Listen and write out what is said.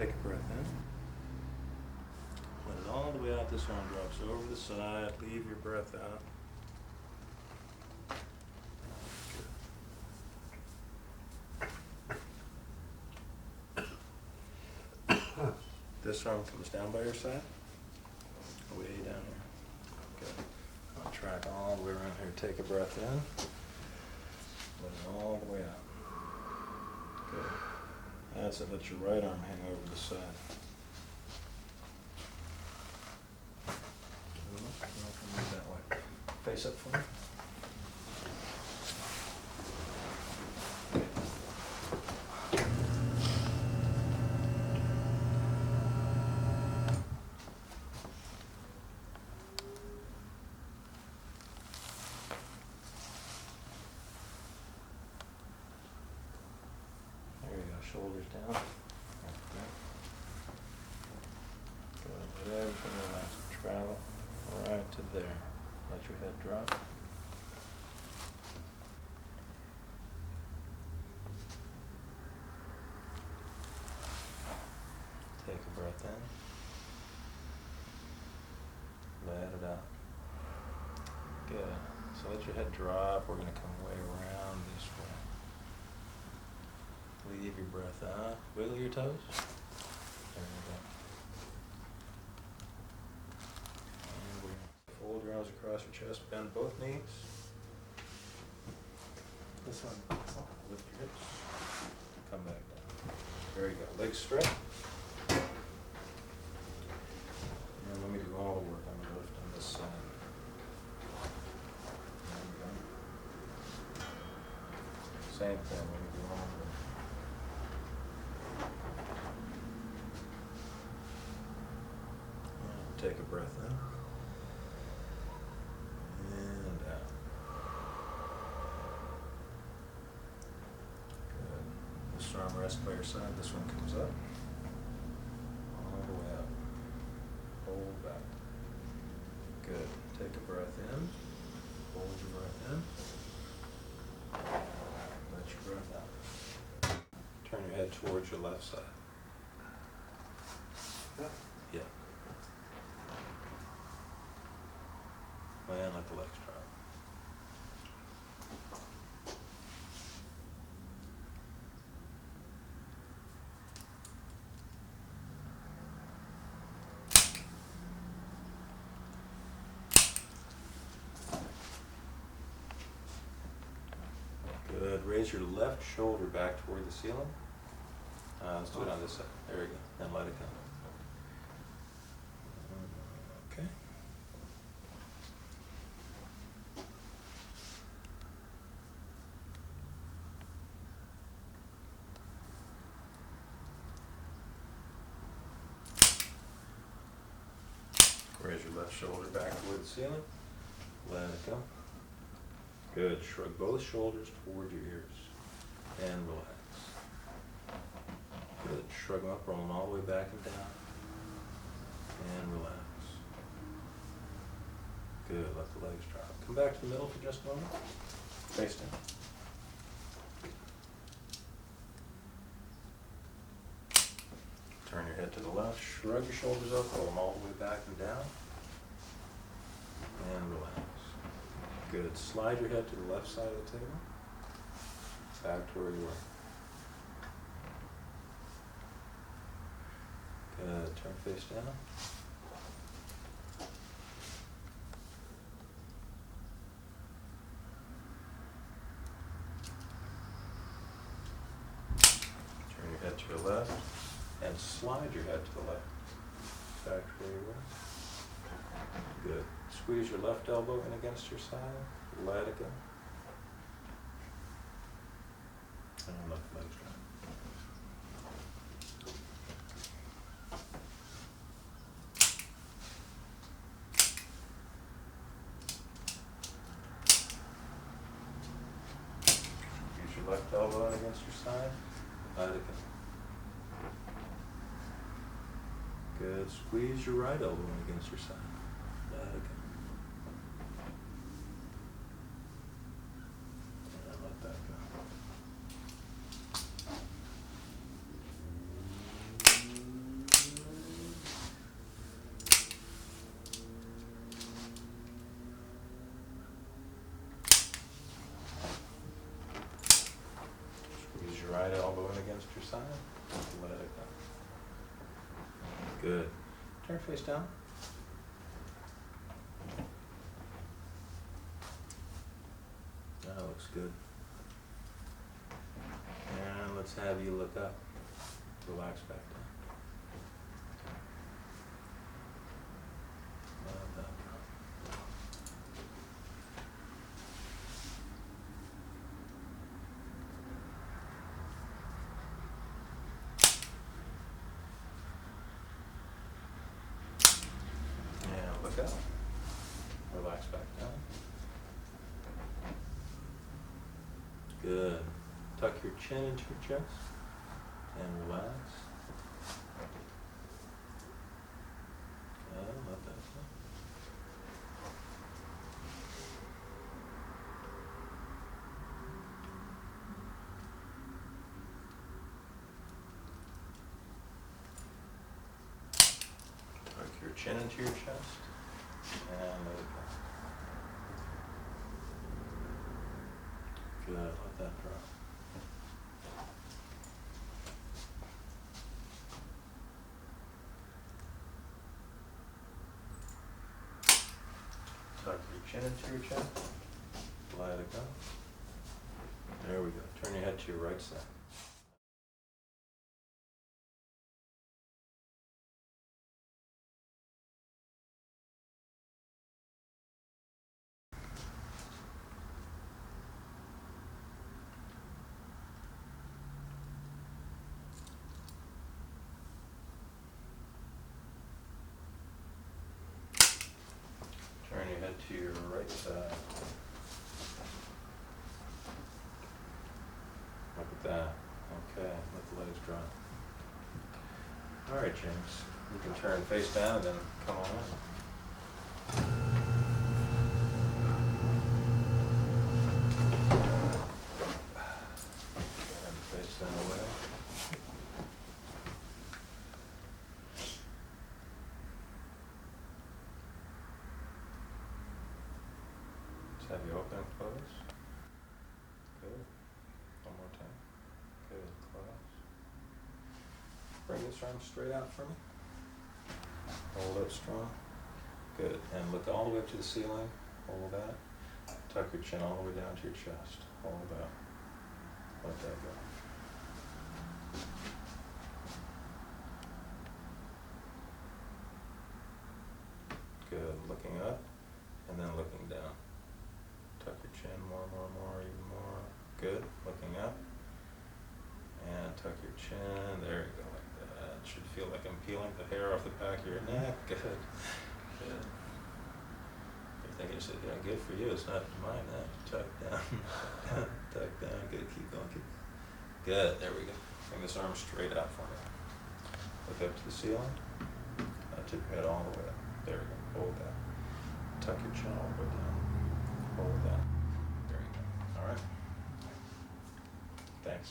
Take a breath in. Let it all the way out. This arm drops over the side. Leave your breath out. Good. This arm comes down by your side. Way down here. Good. I'll track all the way around here. Take a breath in. Let it all the way out. Good. That's it. Let your right arm hang over the side. Move that way. Face up for me. There you go. Shoulders down. Good. Let everything relax and travel right to there. Let your head drop. Take a breath in. Let it out. Good. So let your head drop. We're going to come way around this way. Leave your breath out. Wiggle your toes. There we go. And we're going to fold your arms across your chest. Bend both knees. This one. Lift your hips. Come back down. There you go. Legs straight. And let me do all the work. I'm going to lift on this side. There we go. Same thing. Let me do all the work. Take a breath in and out. Good. This arm rests by your side. This one comes up. All the way up. Hold back. Good. Take a breath in. Hold your breath in. Let your breath out. Turn your head towards your left side. Yeah. And let the legs drop. Good. Raise your left shoulder back toward the ceiling. Let's do it on this side. There we go. And let it go. Okay. Raise your left shoulder back toward the ceiling. Let it go. Good. Shrug both shoulders toward your ears. And relax. Good. Shrug them up, roll them all the way back and down. And relax. Good. Let the legs drop. Come back to the middle for just a moment. Face down. Turn your head to the left. Shrug your shoulders up, roll them all the way back and down. And relax. Good. Slide your head to the left side of the table. Back to where you were. Good. Turn face down. Turn your head to your left. And slide your head to the left. Back to where you were. Good. Squeeze your left elbow in against your side. Let it go. And let the legs drop. Use your left elbow in against your side. Let it go. Good. Squeeze your right elbow in against your side. Let it go. And let that go. Good. Turn face down. That looks good. And let's have you look up. Relax back down. Love that. And look up. Relax back down. Good. Tuck your chin into your chest and relax. Good. Let that go. Tuck your chin into your chest and let it go. Good. Let that drop. Tuck your chin into your chest. Let it go. There we go. Turn your head to your right side. Turn your head to your right side. Look at that. Okay, let the legs drop. All right, James. You can turn face down and then come on in. And face down away. Let's have you open and close. Good. One more time. Good. Close. Bring this arm straight out for me. Hold it strong. Good. And look all the way up to the ceiling. Hold that. Tuck your chin all the way down to your chest. Hold that. Let that go. Good. Looking up and then looking down. Tuck your chin more, even more. Good. Looking up. And tuck your chin. There you go, like that. Should feel like I'm peeling the hair off the back of your neck. Good. Good. You're thinking, yeah, good for you. It's not mine. Tuck down. Tuck down. Good. Keep going. Keep. Good. There we go. Bring this arm straight out for me. Look up to the ceiling. Tip your head all the way up. There we go. Hold that. Tuck your chin all the way down. Hold that. There you go. All right. Thanks.